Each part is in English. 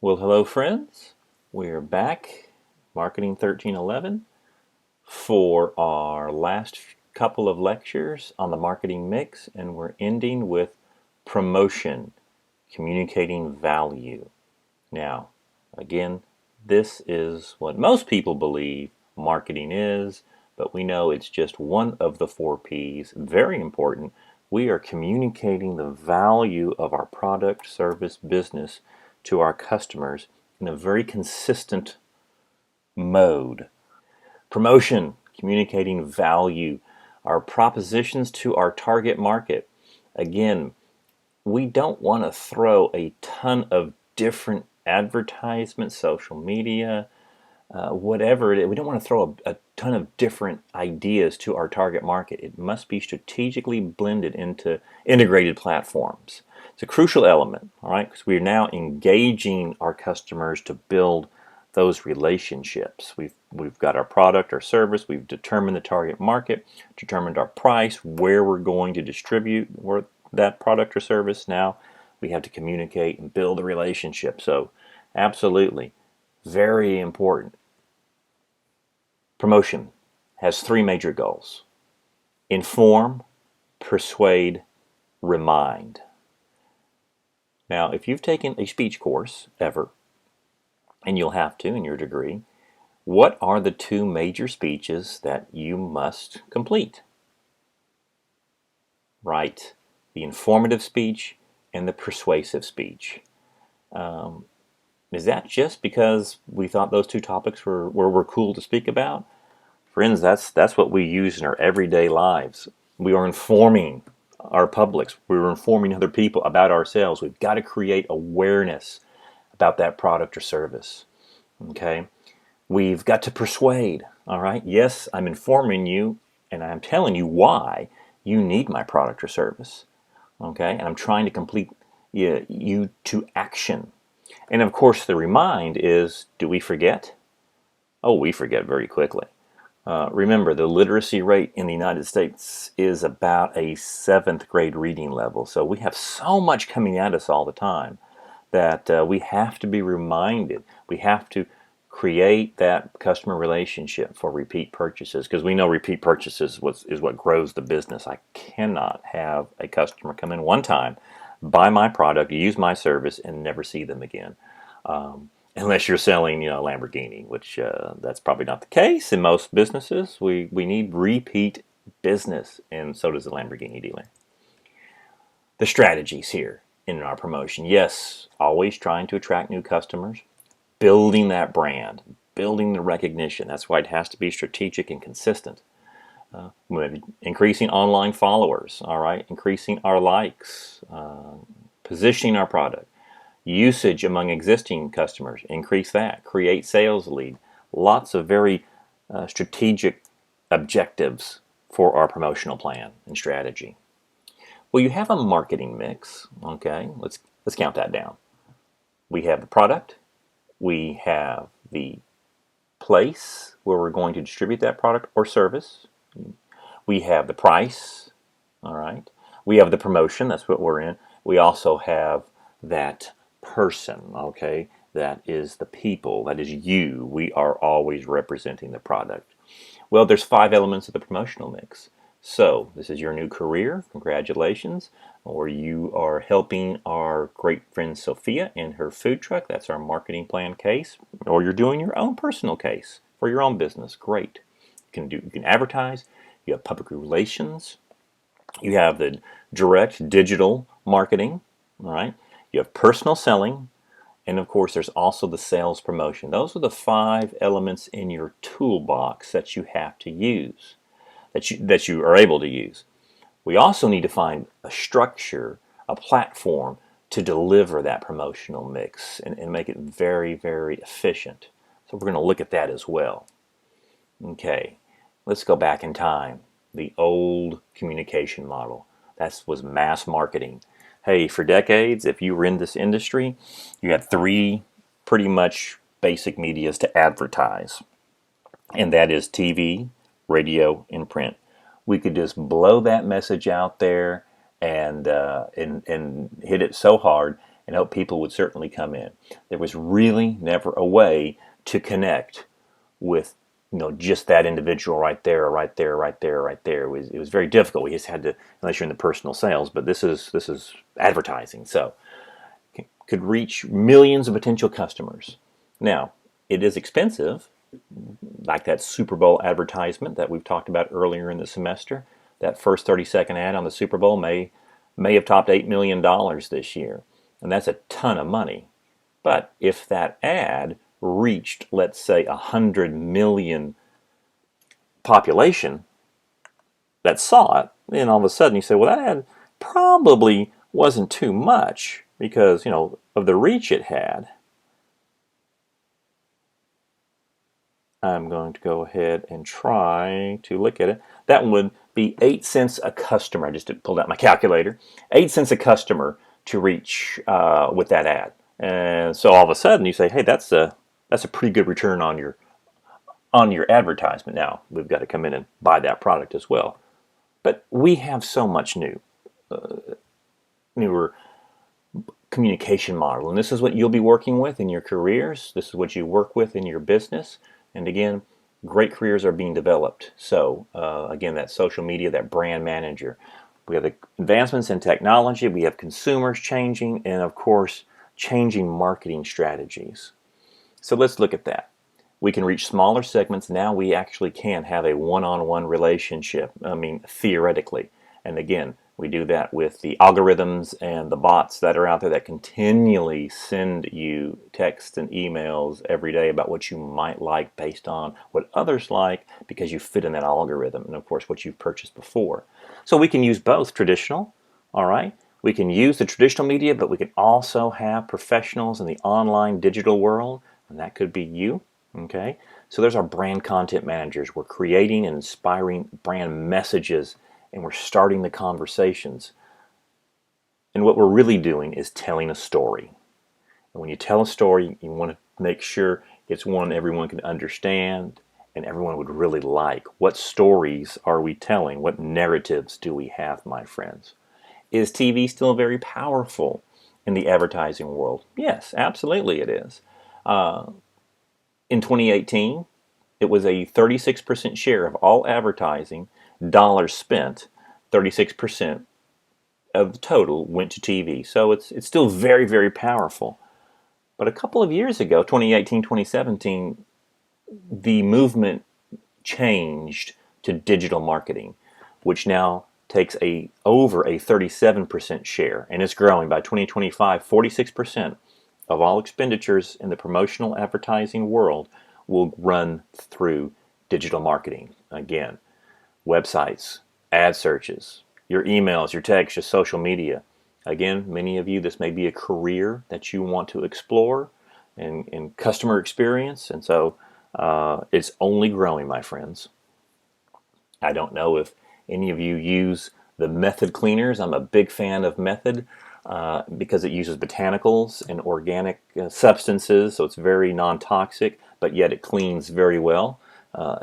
Well, hello, friends. We're back, Marketing 1311, for our last couple of lectures on the marketing mix, and we're ending with promotion, communicating value. Now, again, this is what most people believe marketing is, but we know it's just one of the four P's. Very important. We are communicating the value of our product, service, business to our customers in a very consistent mode. Promotion, communicating value, our propositions to our target market. Again, we don't want to throw a ton of different advertisements, social media, whatever it is. We don't want to throw a ton of different ideas to our target market. It must be strategically blended into integrated platforms. It's a crucial element, all right, because we're now engaging our customers to build those relationships. We've got our product or service, we've determined the target market, determined our price, where we're going to distribute that product or service. Now we have to communicate and build a relationship. So absolutely, very important. Promotion has three major goals: inform, persuade, remind. Now, if you've taken a speech course ever, and you'll have to in your degree, what are the two major speeches that you must complete? Right, the informative speech and the persuasive speech. Is that just because we thought those two topics were cool to speak about? Friends, that's what we use in our everyday lives. We are informing our publics. We're informing other people about ourselves. We've got to create awareness about that product or service. Okay? We've got to persuade. All right? Yes, I'm informing you and I'm telling you why you need my product or service. Okay? And I'm trying to complete you to action. And of course, the remind is, do we forget? Oh, we forget very quickly. Remember, the literacy rate in the United States is about a 7th grade reading level. So we have so much coming at us all the time that we have to be reminded. We have to create that customer relationship for repeat purchases, because we know repeat purchases is what grows the business. I cannot have a customer come in one time, buy my product, use my service, and never see them again. Unless you're selling, a Lamborghini, which that's probably not the case in most businesses. We need repeat business, and so does the Lamborghini dealer. The strategies here in our promotion: yes, always trying to attract new customers, building that brand, building the recognition. That's why it has to be strategic and consistent. Increasing online followers, all right, increasing our likes, positioning our product. Usage among existing customers, increase that. Create sales lead. Lots of very strategic objectives for our promotional plan and strategy. Well, you have a marketing mix. Okay, let's count that down. We have the product. We have the place where we're going to distribute that product or service. We have the price. All right. We have the promotion. That's what we're in. We also have that person, okay? That is the people, that is you. We are always representing the product. Well, there's 5 elements of the promotional mix. So, this is your new career, congratulations. Or you are helping our great friend Sophia in her food truck, that's our marketing plan case. Or you're doing your own personal case for your own business, great. You can advertise, you have public relations, you have the direct digital marketing, all right? You have personal selling, and of course there's also the sales promotion. Those are the 5 elements in your toolbox that you have to use, that you are able to use. We also need to find a structure, a platform to deliver that promotional mix and make it very, very efficient. So we're going to look at that as well. Okay, let's go back in time. The old communication model. That was mass marketing. Hey, for decades, if you were in this industry, you had 3 pretty much basic medias to advertise. And that is TV, radio, and print. We could just blow that message out there and hit it so hard, and hope people would certainly come in. There was really never a way to connect with just that individual right there, right there, right there, right there. It was very difficult. We just had to, unless you're in the personal sales, but this is advertising, so could reach millions of potential customers. Now, it is expensive, like that Super Bowl advertisement that we've talked about earlier in the semester. That first 30-second ad on the Super Bowl may have topped $8 million this year, and that's a ton of money. But if that ad reached, let's say, 100 million population that saw it, then all of a sudden you say, well, that ad probably wasn't too much because, of the reach it had. I'm going to go ahead and try to look at it. That would be 8 cents a customer. I just pulled out my calculator. 8 cents a customer to reach with that ad. And so all of a sudden you say, hey, that's a pretty good return on your advertisement. Now we've got to come in and buy that product as well. But we have so much newer communication model, and this is what you'll be working with in your careers. This is what you work with in your business. And again, great careers are being developed. So again, that social media, that brand manager. We have the advancements in technology. We have consumers changing, and of course, changing marketing strategies. So let's look at that. We can reach smaller segments. Now we actually can have a one-on-one relationship. I mean, theoretically. And again, we do that with the algorithms and the bots that are out there that continually send you texts and emails every day about what you might like based on what others like because you fit in that algorithm and, of course, what you've purchased before. So we can use both traditional, all right? We can use the traditional media, but we can also have professionals in the online digital world, and that could be you, okay? So there's our brand content managers. We're creating and inspiring brand messages, and we're starting the conversations. And what we're really doing is telling a story. And when you tell a story, you want to make sure it's one everyone can understand and everyone would really like. What stories are we telling? What narratives do we have, my friends? Is TV still very powerful in the advertising world? Yes, absolutely it is. In 2018, it was a 36% share of all advertising dollars spent. 36% of the total went to TV. So it's still very, very powerful. But a couple of years ago, 2018, 2017, the movement changed to digital marketing, which now takes over a 37% share, and it's growing. By 2025, 46% of all expenditures in the promotional advertising world will run through digital marketing. Again, websites, ad searches, your emails, your texts, your social media. Again, many of you, this may be a career that you want to explore and customer experience, and so it's only growing, my friends. I don't know if any of you use the Method cleaners. I'm a big fan of Method because it uses botanicals and organic substances, so it's very non-toxic, but yet it cleans very well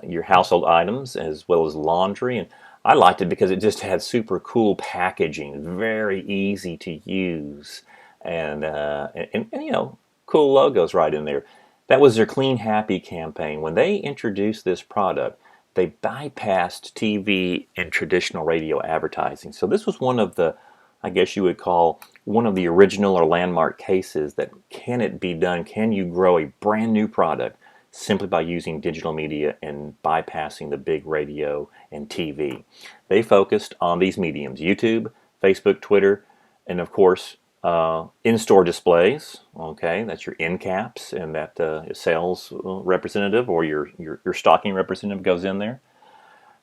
your household items as well as laundry. And I liked it because it just had super cool packaging, very easy to use, and cool logos right in there. That was their Clean Happy campaign. When they introduced this product, they bypassed TV and traditional radio advertising. So this was one of the, I guess you would call, one of the original or landmark cases that can it be done? Can you grow a brand new product simply by using digital media and bypassing the big radio and TV? They focused on these mediums: YouTube, Facebook, Twitter, and of course in-store displays. Okay, that's your end caps, and that sales representative or your stocking representative goes in there.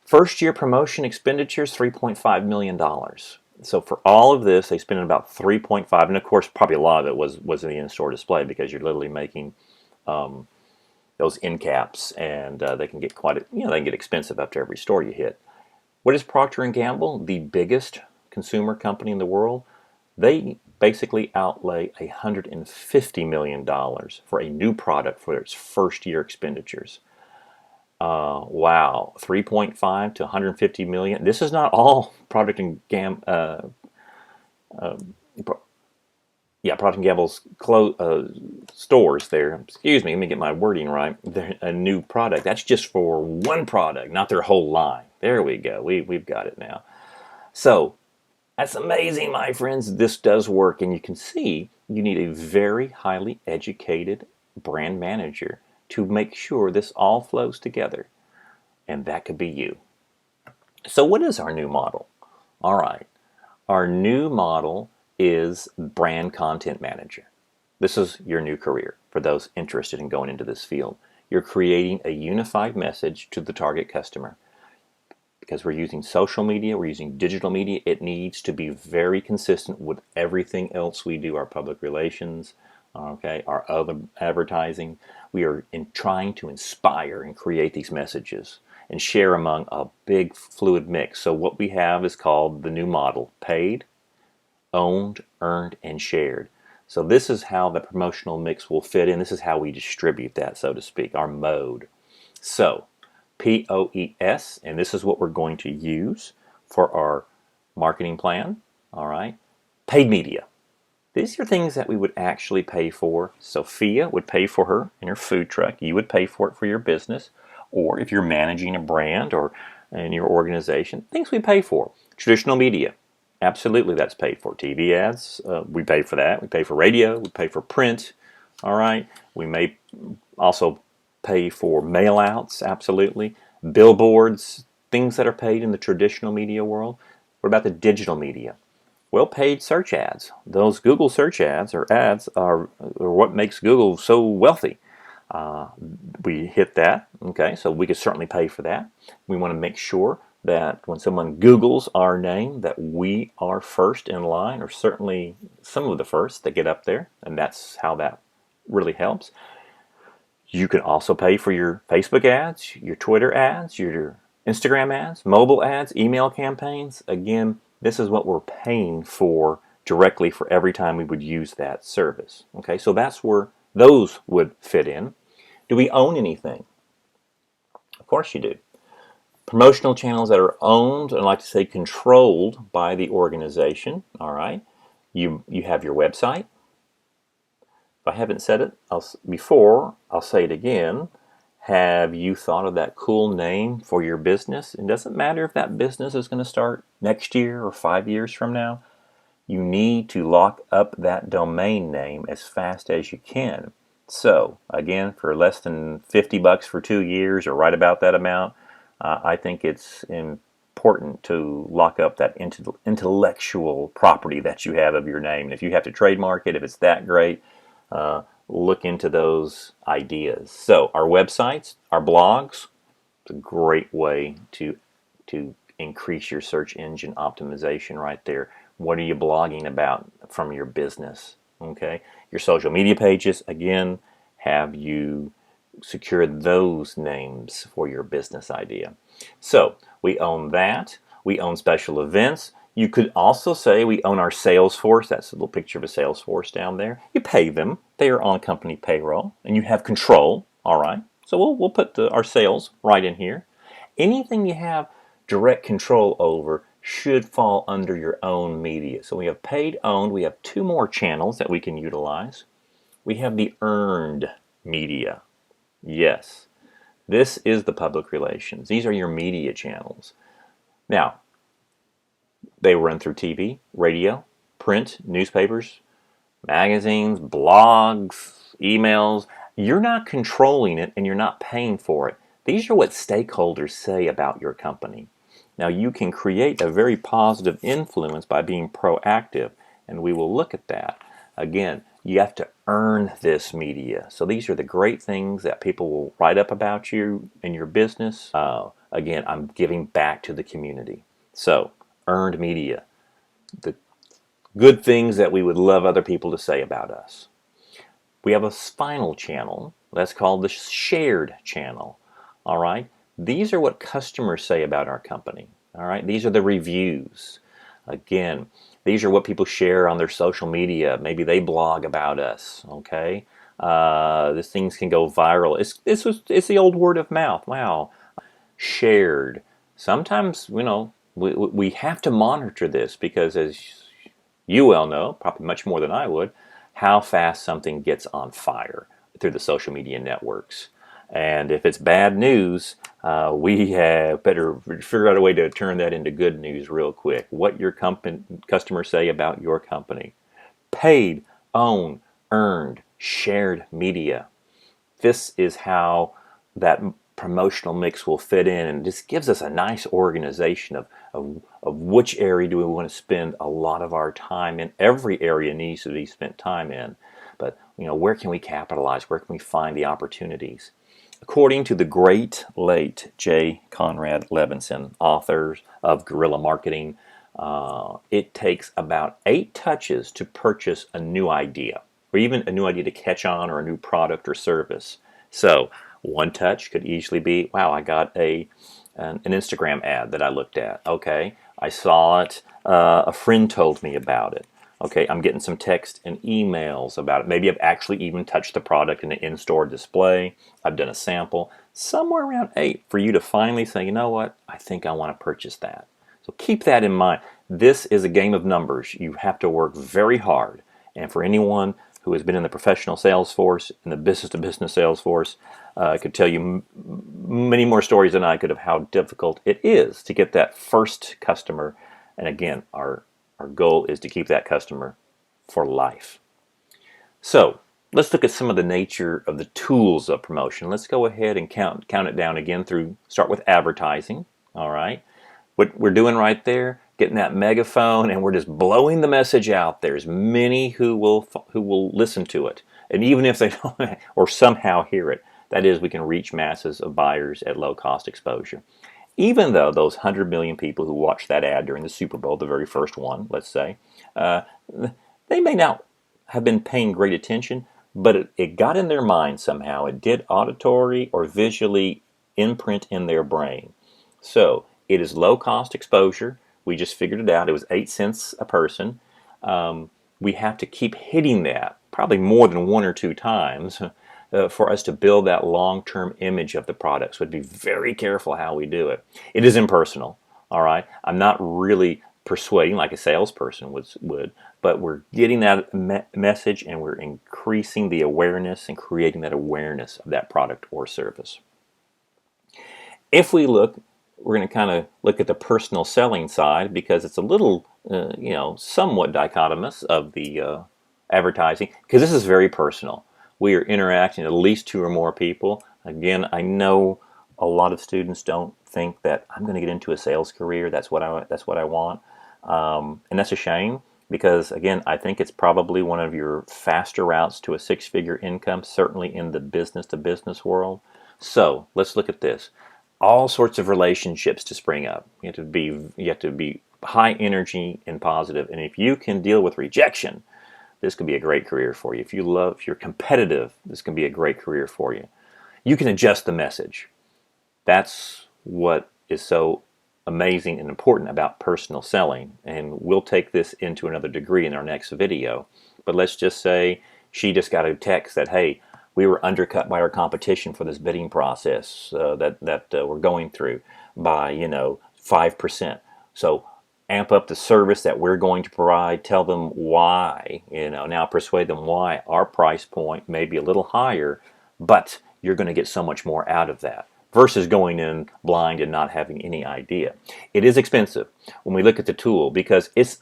First year promotion expenditures, $3.5 million. So for all of this, they spent about 3.5, and of course, probably a lot of it was in the in-store display because you're literally making those end caps, and they can get they can get expensive after every store you hit. What is Procter & Gamble, the biggest consumer company in the world? They basically outlay $150 million for a new product for its first year expenditures. Wow, 3.5 to 150 million. This is not all Procter yeah, Procter & Gamble's stores there. Excuse me, let me get my wording right. They're a new product. That's just for one product, not their whole line. There we go. We've got it now. So that's amazing, my friends. This does work, and you can see you need a very highly educated brand manager to make sure this all flows together, and that could be you. So what is our new model? All right, our new model is brand content manager. This is your new career for those interested in going into this field. You're creating a unified message to the target customer. Because we're using social media, we're using digital media, it needs to be very consistent with everything else we do, our public relations, okay, our other advertising. We are trying to inspire and create these messages and share among a big fluid mix. So what we have is called the new model: paid, owned, earned, and shared. So this is how the promotional mix will fit in. This is how we distribute that, so to speak, our mode. So POES, and this is what we're going to use for our marketing plan. All right, paid media. These are things that we would actually pay for. Sophia would pay for her in her food truck. You would pay for it for your business, or if you're managing a brand or in your organization, things we pay for. Traditional media, absolutely, that's paid for. TV ads, we pay for that. We pay for radio. We pay for print. All right, we may also pay for mail outs, absolutely. Billboards, things that are paid in the traditional media world. What about the digital media? Well, paid search ads. Those Google search ads are what makes Google so wealthy. We hit that, okay, so we could certainly pay for that. We want to make sure that when someone Googles our name, that we are first in line, or certainly some of the first that get up there, and that's how that really helps. You can also pay for your Facebook ads, your Twitter ads, your Instagram ads, mobile ads, email campaigns. Again, this is what we're paying for directly for every time we would use that service. Okay, so that's where those would fit in. Do we own anything? Of course you do. Promotional channels that are owned, and I like to say controlled by the organization. All right, you have your website. If I haven't said it before, I'll say it again. Have you thought of that cool name for your business? It doesn't matter if that business is going to start next year or 5 years from now. You need to lock up that domain name as fast as you can. So, again, for less than $50 for 2 years, or right about that amount, I think it's important to lock up that intellectual property that you have of your name. And if you have to trademark it, if it's that great, look into those ideas. So our websites, our blogs, it's a great way to increase your search engine optimization right there. What are you blogging about from your business? Okay, your social media pages, again, have you secured those names for your business idea? So we own that. We own special events. You could also say we own our sales force. That's a little picture of a sales force down there. You pay them. They are on company payroll, and you have control. All right. So we'll put our sales right in here. Anything you have direct control over should fall under your own media. So we have paid, owned. We have 2 more channels that we can utilize. We have the earned media. Yes, this is the public relations. These are your media channels. Now, they run through TV, radio, print, newspapers, magazines, blogs, emails. You're not controlling it, and you're not paying for it. These are what stakeholders say about your company. Now, you can create a very positive influence by being proactive, and we will look at that. Again, you have to earn this media. So these are the great things that people will write up about you and your business. Again, I'm giving back to the community. So, earned media, the good things that we would love other people to say about us. We have a final channel that's called the shared channel. All right, these are what customers say about our company. All right, these are the reviews. Again, these are what people share on their social media. Maybe they blog about us. Okay, these things can go viral. It's the old word of mouth. Wow, shared. Sometimes we have to monitor this because, as you well know, probably much more than I would, how fast something gets on fire through the social media networks. And if it's bad news, we have better figure out a way to turn that into good news real quick. What your customers say about your company. Paid, owned, earned, shared media. This is how that promotional mix will fit in, and this gives us a nice organization of which area do we want to spend a lot of our time in. Every area needs to be spent time in, but where can we capitalize? Where can we find the opportunities? According to the great late J. Conrad Levinson, author of Guerrilla Marketing, it takes about 8 touches to purchase a new idea, or even a new idea to catch on, or a new product or service. So one touch could easily be, wow, I got an Instagram ad that I looked at. Okay, I saw it. A friend told me about it. Okay, I'm getting some text and emails about it. Maybe I've actually even touched the product in an in-store display. I've done a sample. Somewhere around 8 for you to finally say, you know what, I think I want to purchase that. So keep that in mind. This is a game of numbers. You have to work very hard. And for anyone who has been in the professional sales force, in the business-to-business sales force, I could tell you many more stories than I could of how difficult it is to get that first customer. And again, our goal is to keep that customer for life. So let's look at some of the nature of the tools of promotion. Let's go ahead and count it down again start with advertising. All right. What we're doing right there, getting that megaphone, and we're just blowing the message out. There's many who will listen to it, and even if they don't or somehow hear it, that is, we can reach masses of buyers at low cost exposure. Even though those 100 million people who watched that ad during the Super Bowl, the very first one, let's say, they may not have been paying great attention, but it got in their mind somehow. It did auditory or visually imprint in their brain. So it is low cost exposure. We just figured it out. It was 8 cents a person. We have to keep hitting that probably more than 1 or 2 times for us to build that long-term image of the product. So be very careful how we do it. It is impersonal, all right? I'm not really persuading like a salesperson would, but we're getting that message, and we're increasing the awareness and creating that awareness of that product or service. If we're going to kind of look at the personal selling side, because it's a little, somewhat dichotomous of the advertising, because this is very personal. We are interacting with at least 2 or more people. Again, I know a lot of students don't think that I'm going to get into a sales career. That's what I want, and that's a shame, because again, I think it's probably one of your faster routes to a 6-figure income, certainly in the business-to-business world. So let's look at this. All sorts of relationships to spring up. You have to be high energy and positive, and if you can deal with rejection, this could be a great career for you. If you're competitive, this can be a great career for you. You can adjust the message. That's what is so amazing and important about personal selling, and we'll take this into another degree in our next video. But let's just say she just got a text that, hey, we were undercut by our competition for this bidding process that we're going through by 5%. So amp up the service that we're going to provide. Tell them why. Now persuade them why our price point may be a little higher, but you're going to get so much more out of that, versus going in blind and not having any idea. It is expensive when we look at the tool, because it's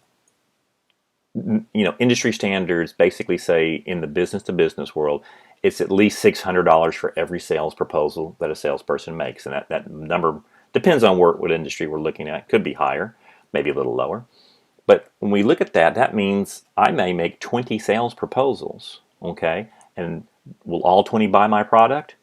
industry standards basically say in the business-to-business world, it's at least $600 for every sales proposal that a salesperson makes. And that number depends on what industry we're looking at. It could be higher, maybe a little lower. But when we look at that, that means I may make 20 sales proposals, okay? And will all 20 buy my product?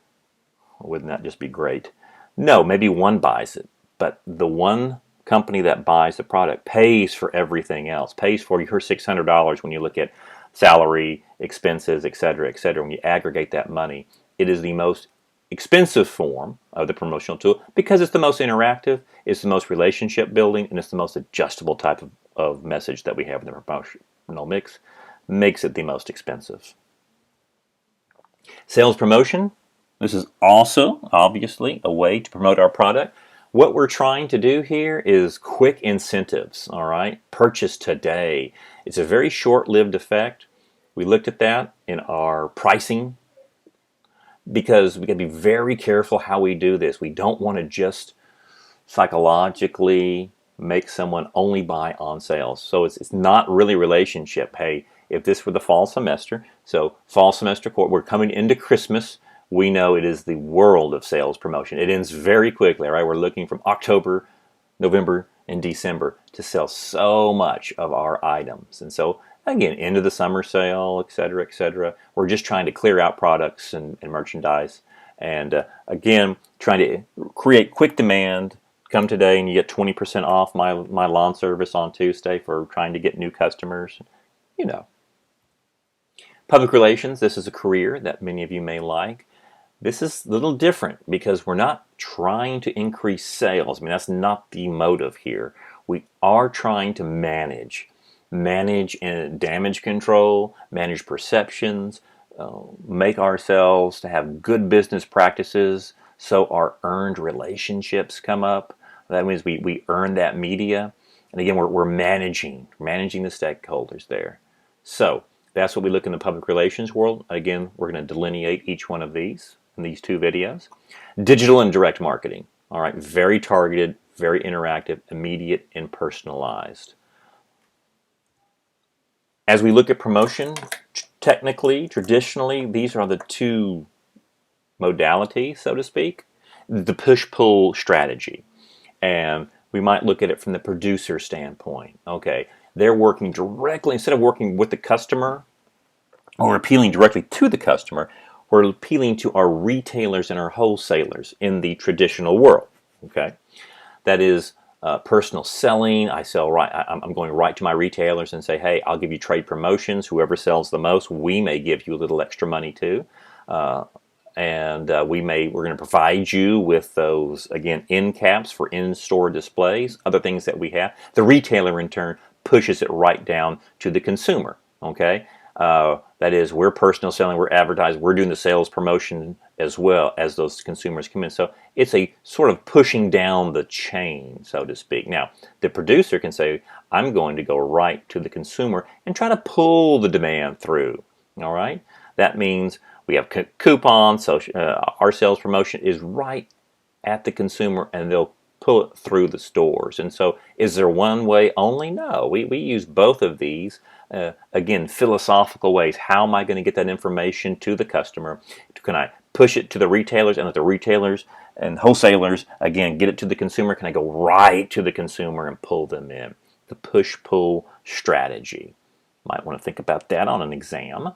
Wouldn't that just be great? No, maybe one buys it. But the one company that buys the product pays for everything else, pays for your $600 when you look at salary, expenses, etc., etc. When you aggregate that money, it is the most expensive form of the promotional tool, because it's the most interactive, it's the most relationship building, and it's the most adjustable type of message that we have in the promotional mix, makes it the most expensive. Sales promotion. This is also obviously a way to promote our product. What we're trying to do here is quick incentives, all right? Purchase today. It's a very short-lived effect. We looked at that in our pricing because we got to be very careful how we do this. We don't want to just psychologically make someone only buy on sales. So it's not really a relationship. Hey, if this were the fall semester, so fall semester, we're coming into Christmas, we know it is the world of sales promotion. It ends very quickly, right? We're looking from October, November, and December to sell so much of our items. And so again, into the summer sale, et cetera, et cetera. We're just trying to clear out products and merchandise. And again, trying to create quick demand. Come today and you get 20% off my lawn service on Tuesday for trying to get new customers. You know. Public relations, this is a career that many of you may like. This is a little different because we're not trying to increase sales. I mean, that's not the motive here. We are trying to manage damage control, manage perceptions, make ourselves to have good business practices so our earned relationships come up. That means we earn that media. And again, we're managing the stakeholders there. So that's what we look in the public relations world. Again, we're going to delineate each one of these in these two videos. Digital and direct marketing. All right, very targeted, very interactive, immediate, and personalized. As we look at promotion, technically, traditionally, these are the two modalities, so to speak. The push-pull strategy. And we might look at it from the producer standpoint. Okay, they're working directly, instead of working with the customer or appealing directly to the customer, we're appealing to our retailers and our wholesalers in the traditional world. Okay, that is personal selling. I'm going right to my retailers and say, hey, I'll give you trade promotions. Whoever sells the most, we may give you a little extra money too. We're going to provide you with those, again, end caps for in-store displays, other things that we have. The retailer, in turn, pushes it right down to the consumer, okay? That is, we're personal selling, we're advertising, we're doing the sales promotion as well as those consumers come in. So it's a sort of pushing down the chain, so to speak. Now, the producer can say, I'm going to go right to the consumer and try to pull the demand through, all right? That means we have coupons, so our sales promotion is right at the consumer and they'll pull it through the stores. And so is there one way only? No, we use both of these. Again, philosophical ways. How am I going to get that information to the customer? Can I push it to the retailers and let the retailers and wholesalers, again, get it to the consumer? Can I go right to the consumer and pull them in? The push-pull strategy. Might want to think about that on an exam.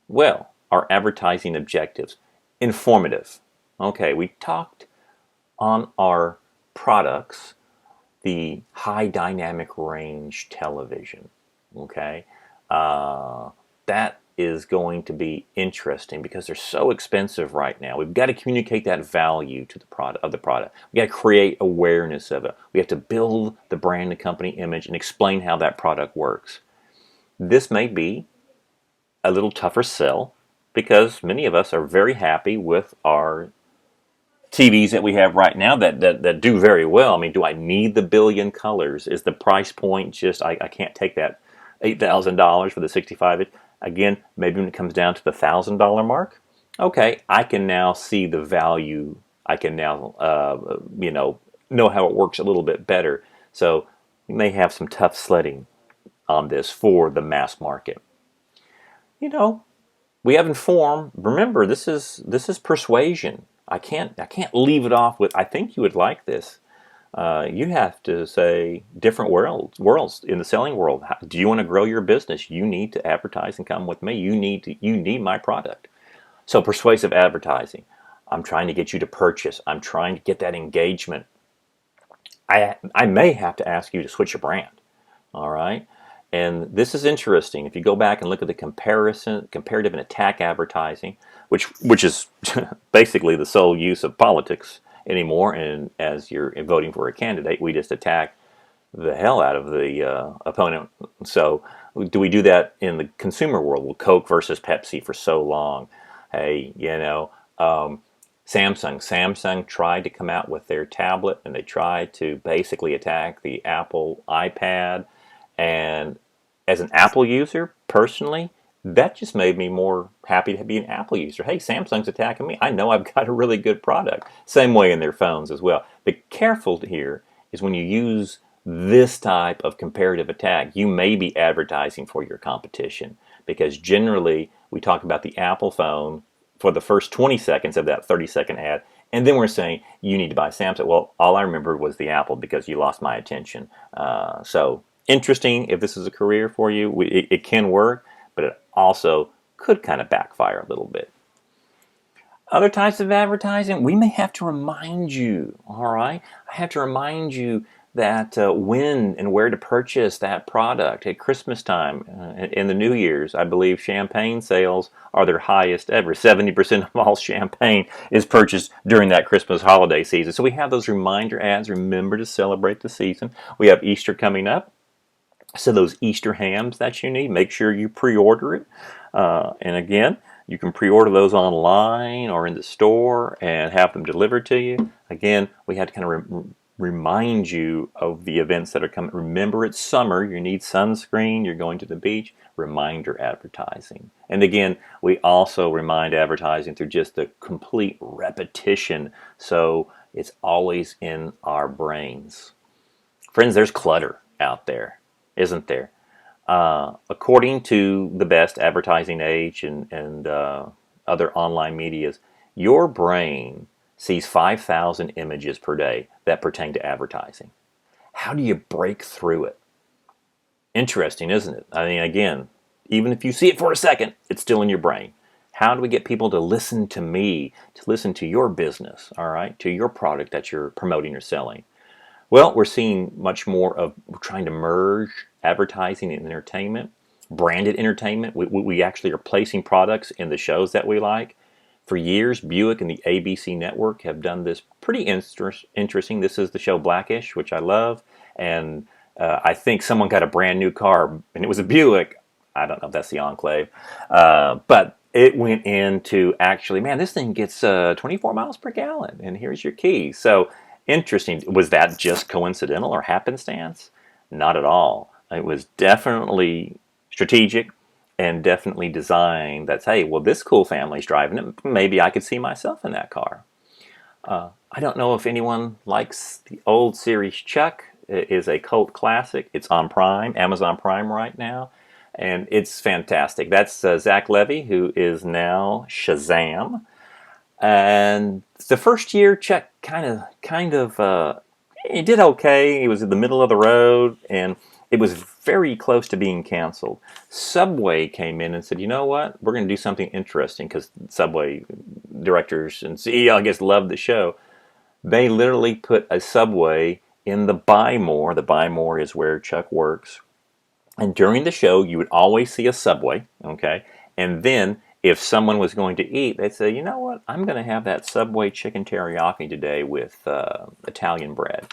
Well, our advertising objectives. Informative. Okay, we talked on our products, the high dynamic range television. Okay, that is going to be interesting because they're so expensive right now. We've got to communicate that value to the product. We got to create awareness of it. We have to build the brand and company image and explain how that product works. This may be a little tougher sell because many of us are very happy with our TVs that we have right now that do very well. I mean, do I need the billion colors? Is the price point just, I can't take that $8,000 for the 65-inch? Again, maybe when it comes down to the $1,000 mark, okay, I can now see the value. I can now, know how it works a little bit better. So you may have some tough sledding on this for the mass market. We have inform. Remember, this is persuasion. I can't leave it off with, I think you would like this. You have to say different worlds in the selling world. Do you want to grow your business? You need to advertise and come with me. You need my product. So persuasive advertising. I'm trying to get you to purchase. I'm trying to get that engagement. I may have to ask you to switch your brand. All right. And this is interesting. If you go back and look at the comparative and attack advertising, which is basically the sole use of politics anymore, and as you're voting for a candidate, we just attack the hell out of the opponent. So do we do that in the consumer world? Well, Coke versus Pepsi for so long. Hey, Samsung tried to come out with their tablet, and they tried to basically attack the Apple iPad. And as an Apple user, personally, that just made me more happy to be an Apple user. Hey, Samsung's attacking me. I know I've got a really good product. Same way in their phones as well. But careful here is when you use this type of comparative attack, you may be advertising for your competition, because generally we talk about the Apple phone for the first 20 seconds of that 30-second ad, and then we're saying you need to buy Samsung. Well, all I remember was the Apple because you lost my attention. So interesting. If this is a career for you, it can work, but it also could kind of backfire a little bit. Other types of advertising, we may have to remind you, all right? I have to remind you that when and where to purchase that product. At Christmas time, in the New Year's, I believe champagne sales are their highest ever. 70% of all champagne is purchased during that Christmas holiday season. So we have those reminder ads, remember to celebrate the season. We have Easter coming up. So those Easter hams that you need, make sure you pre-order it. And again, you can pre-order those online or in the store and have them delivered to you. Again, we had to kind of remind you of the events that are coming. Remember, it's summer. You need sunscreen. You're going to the beach. Reminder advertising. And again, we also remind advertising through just the complete repetition. So it's always in our brains. Friends, there's clutter out there, isn't there? According to the best advertising age and other online medias, your brain sees 5,000 images per day that pertain to advertising. How do you break through it? Interesting, isn't it? I mean, again, even if you see it for a second, it's still in your brain. How do we get people to listen to me, to listen to your business, all right, to your product that you're promoting or selling? Well, we're seeing much more of trying to merge advertising and entertainment, branded entertainment. We actually are placing products in the shows that we like. For years, Buick and the ABC network have done this pretty interesting. This is the show Blackish, which I love. And I think someone got a brand new car, and it was a Buick. I don't know if that's the Enclave. But it went into actually, man, this thing gets 24 miles per gallon, and here's your key. So interesting. Was that just coincidental or happenstance? Not at all. It was definitely strategic and definitely designed. That's, hey, well, this cool family's driving it. Maybe I could see myself in that car. I don't know if anyone likes the old series Chuck. It is a cult classic. It's on Prime, Amazon Prime right now, and it's fantastic. That's Zach Levy, who is now Shazam. And the first year, Chuck he did okay. He was in the middle of the road, and it was very close to being canceled. Subway came in and said, you know what? We're going to do something interesting, because Subway directors and CEO, I guess, loved the show. They literally put a Subway in the Buy More. The Buy More is where Chuck works. And during the show, you would always see a Subway, okay? And then if someone was going to eat, they'd say, you know what? I'm going to have that Subway chicken teriyaki today with Italian bread.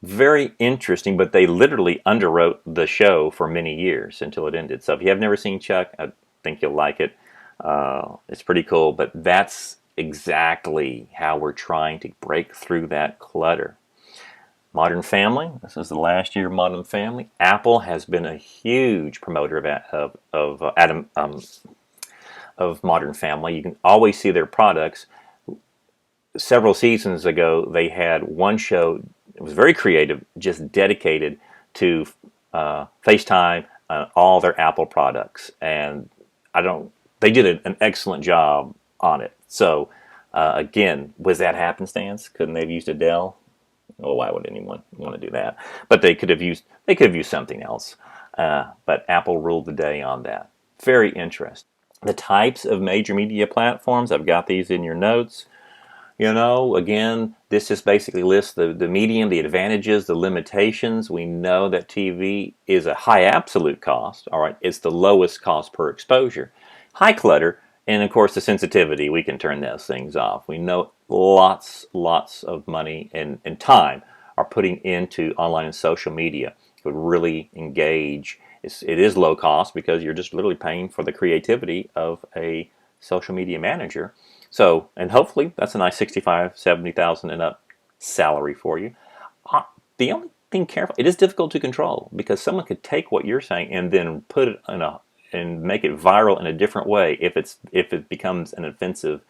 Very interesting, but they literally underwrote the show for many years until it ended. So if you have never seen Chuck, I think you'll like it. It's pretty cool, but that's exactly how we're trying to break through that clutter. Modern Family. This is the last year of Modern Family. Apple has been a huge promoter of Modern Family. You can always see their products. Several seasons ago, they had one show. It was very creative, just dedicated to FaceTime all their Apple products, and they did an excellent job on it. So again, was that happenstance? Couldn't they have used Adele? Well, why would anyone want to do that? But they could have used something else. But Apple ruled the day on that. Very interesting. The types of major media platforms, I've got these in your notes. Again, this just basically lists the medium, the advantages, the limitations. We know that TV is a high absolute cost. All right, it's the lowest cost per exposure. High clutter, and of course the sensitivity. We can turn those things off. We know lots of money and time are putting into online and social media. It would really engage. It is low cost because you're just literally paying for the creativity of a social media manager. So, and hopefully that's a nice 65, 70,000 and up salary for you. The only thing careful, it is difficult to control because someone could take what you're saying and then put it and make it viral in a different way if it becomes an offensive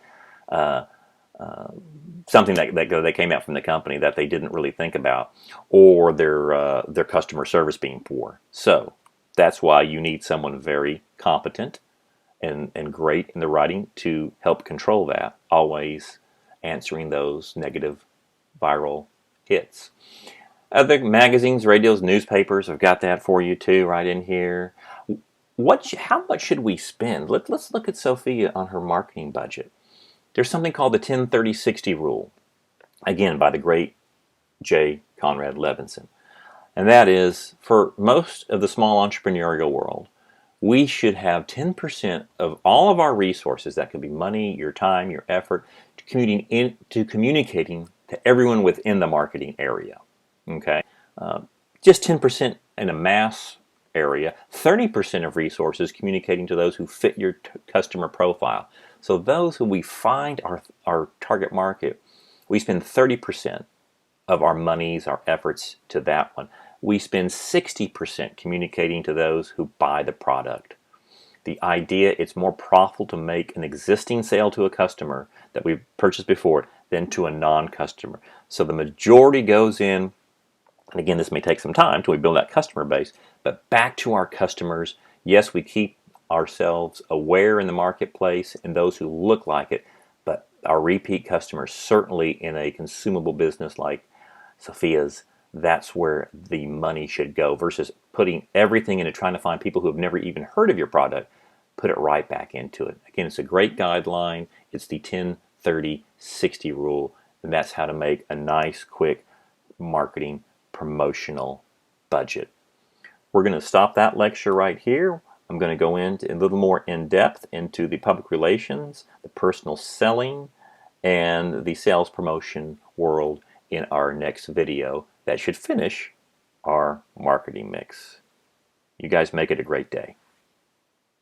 something that came out from the company that they didn't really think about, or their customer service being poor. So that's why you need someone very competent and great in the writing to help control that, always answering those negative viral hits. Other magazines, radios, newspapers, I've got that for you too right in here. How much should we spend? Let's look at Sophia on her marketing budget. There's something called the 10-30-60 rule, again by the great J. Conrad Levinson. And that is, for most of the small entrepreneurial world, we should have 10% of all of our resources, that could be money, your time, your effort, to communicating to everyone within the marketing area. Okay, just 10% in a mass area, 30% of resources communicating to those who fit your customer profile. So those who we find our target market, we spend 30% of our monies, our efforts to that one. We spend 60% communicating to those who buy the product. The idea, it's more profitable to make an existing sale to a customer that we've purchased before than to a non-customer. So the majority goes in, and again, this may take some time till we build that customer base, but back to our customers. Yes, we keep ourselves aware in the marketplace and those who look like it, but our repeat customers, certainly in a consumable business like Sophia's, that's where the money should go versus putting everything into trying to find people who have never even heard of your product. Put it right back into it. Again, it's a great guideline. It's the 10-30-60 rule, and that's how to make a nice, quick marketing promotional budget. We're going to stop that lecture right here. I'm going to go into a little more in depth into the public relations, the personal selling, and the sales promotion world in our next video that should finish our marketing mix. You guys make it a great day.